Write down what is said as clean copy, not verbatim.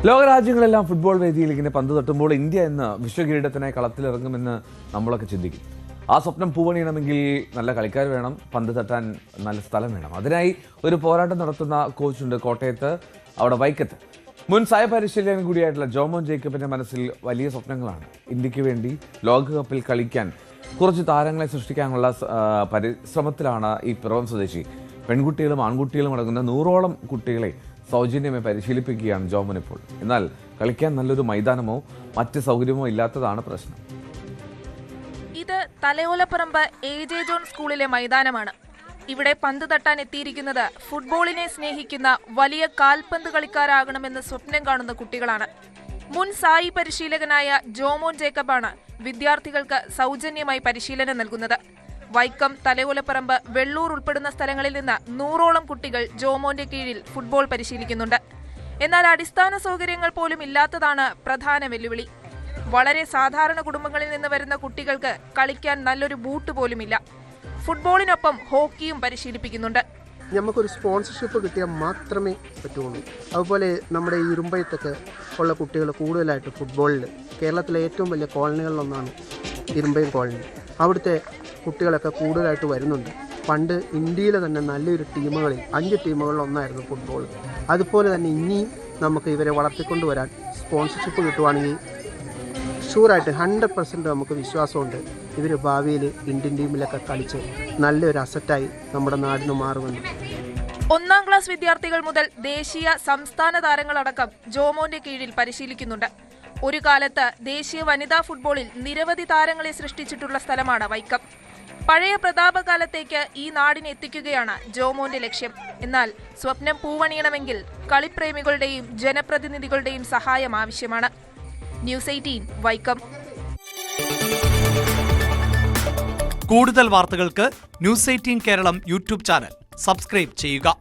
ലോകരാജ്യങ്ങളെല്ലാം football വേദിയിൽ ഇങ്ങനെ പന്ത് തട്ടുമ്പോൾ ഇന്ത്യ എന്ന വിശ്വകിരീടത്തിനായി കളത്തിലിറങ്ങുമെന്ന് നമ്മളൊക്കെ ചിന്തിക്കും. ആ സ്വപ്നം പൂവണിയണമെങ്കിൽ നല്ല കളിക്കാർ വേണം, പന്ത് തട്ടാൻ നല്ല സ്ഥലം വേണം. അതിനായി ഒരു പോരാട്ടം നടത്തുന്ന കോച്ചുണ്ട് കോട്ടയത്ത്, അവിടെ വൈക്കത്ത്. മുൻ സായ പരിശീലകൻ കൂടിയായിട്ടുള്ള ജോമോൻ ജേക്കബിന്റെ മനസ്സിൽ വലിയ സ്വപ്നങ്ങളാണ്. ഇന്ത്യക്ക് വേണ്ടി ലോകകപ്പിൽ കളിക്കാൻ കുറച്ച് താരങ്ങളെ സൃഷ്ടിക്കാനുള്ള പരിശ്രമത്തിലാണ് ഈ പിറവം സ്വദേശി. പെൺകുട്ടികളും ആൺകുട്ടികളും അടങ്ങുന്ന 100ഓളം കുട്ടികളെ സൗജന്യമായി പരിശീലിപ്പിക്കുകയാണ് ജോമോൻ ഇപ്പോൾ. എന്നാൽ കളിക്കാൻ നല്ലൊരു മൈതാനമോ മറ്റ് സൗകര്യമോ ഇല്ലാത്തതാണ് പ്രശ്നം. ഇത് തലയോലപ്പറമ്പ് AJ ജോൺ സ്കൂളിലെ മൈതാനമാണ്. ഇവിടെ പന്ത് തട്ടാൻ എത്തിയിരിക്കുന്നത് ഫുട്ബോളിനെ സ്നേഹിക്കുന്ന വലിയ കാൽപന്ത് കളിക്കാരാകണമെന്ന് സ്വപ്നം കാണുന്ന കുട്ടികളാണ്. മുൻ സായി പരിശീലകനായ ജോമോൻ ജേക്കബാണ് വിദ്യാർത്ഥികൾക്ക് സൗജന്യമായി പരിശീലനം നൽകുന്നത്. വൈക്കം, തലയോലപ്പറമ്പ്, വെള്ളൂർ ഉൾപ്പെടുന്ന സ്ഥലങ്ങളിൽ നിന്ന് 100ഓളം കുട്ടികൾ ജോമോന്റെ കീഴിൽ ഫുട്ബോൾ പരിശീലിക്കുന്നുണ്ട്. എന്നാൽ അടിസ്ഥാന സൗകര്യങ്ങൾ പോലും ഇല്ലാത്തതാണ് പ്രധാന വെല്ലുവിളി. വളരെ സാധാരണ കുടുംബങ്ങളിൽ നിന്ന് വരുന്ന കുട്ടികൾക്ക് കളിക്കാൻ നല്ലൊരു ബൂട്ട് പോലുമില്ല. ഫുട്ബോളിനൊപ്പം ഹോക്കിയും പരിശീലിപ്പിക്കുന്നുണ്ട്. നമുക്കൊരു സ്പോൺസർഷിപ്പ് കിട്ടിയാൽ മാത്രമേ പറ്റുള്ളൂ. അതുപോലെ നമ്മുടെ ഈ ഇരുമ്പയത്തൊക്കെ ഉള്ള കുട്ടികൾ കൂടുതലായിട്ട് ഫുട്ബോളിൽ കേരളത്തിലെ ഏറ്റവും വലിയ കോളനികളിലൊന്നാണ് ഇരുമ്പയം കോളനി. അവിടുത്തെ കുട്ടികളൊക്കെ കൂടുതലായിട്ട് വരുന്നുണ്ട്. പണ്ട് ഇന്ത്യയിലെ തന്നെ നല്ലൊരു ടീമുകളിൽ 5 ടീമുകളിലൊന്നായിരുന്നു ഫുട്ബോൾ. അതുപോലെ തന്നെ ഇനിയും നമുക്ക് ഇവരെ വളർത്തിക്കൊണ്ടുവരാൻ സ്പോൺസർഷിപ്പ് കിട്ടുവാണെങ്കിൽ ഷൂറായിട്ട് 100% നമുക്ക് വിശ്വാസമുണ്ട് ഇവർ ഭാവിയിൽ ഇന്ത്യൻ ടീമിലൊക്കെ കളിച്ച് നല്ലൊരു അസറ്റായി നമ്മുടെ നാടിന് മാറുമെന്ന്. 1ാം ക്ലാസ് വിദ്യാർത്ഥികൾ മുതൽ ദേശീയ സംസ്ഥാന താരങ്ങളടക്കം ജോമോന്റെ കീഴിൽ പരിശീലിക്കുന്നുണ്ട്. ഒരു കാലത്ത് ദേശീയ വനിതാ ഫുട്ബോളിൽ നിരവധി താരങ്ങളെ സൃഷ്ടിച്ചിട്ടുള്ള സ്ഥലമാണ് വൈക്കം. പഴയ പ്രതാപകാലത്തേക്ക് ഈ നാടിനെ എത്തിക്കുകയാണ് ജോമോന്റെ ലക്ഷ്യം. എന്നാൽ സ്വപ്നം പൂവണിയണമെങ്കിൽ കളിപ്രേമികളുടെയും ജനപ്രതിനിധികളുടെയും സഹായം ആവശ്യമാണ്. ന്യൂസ് 18 വൈക്കം. കൂടുതൽ വാർത്തകൾക്ക് news 18 Keralam YouTube channel subscribe ചെയ്യുക.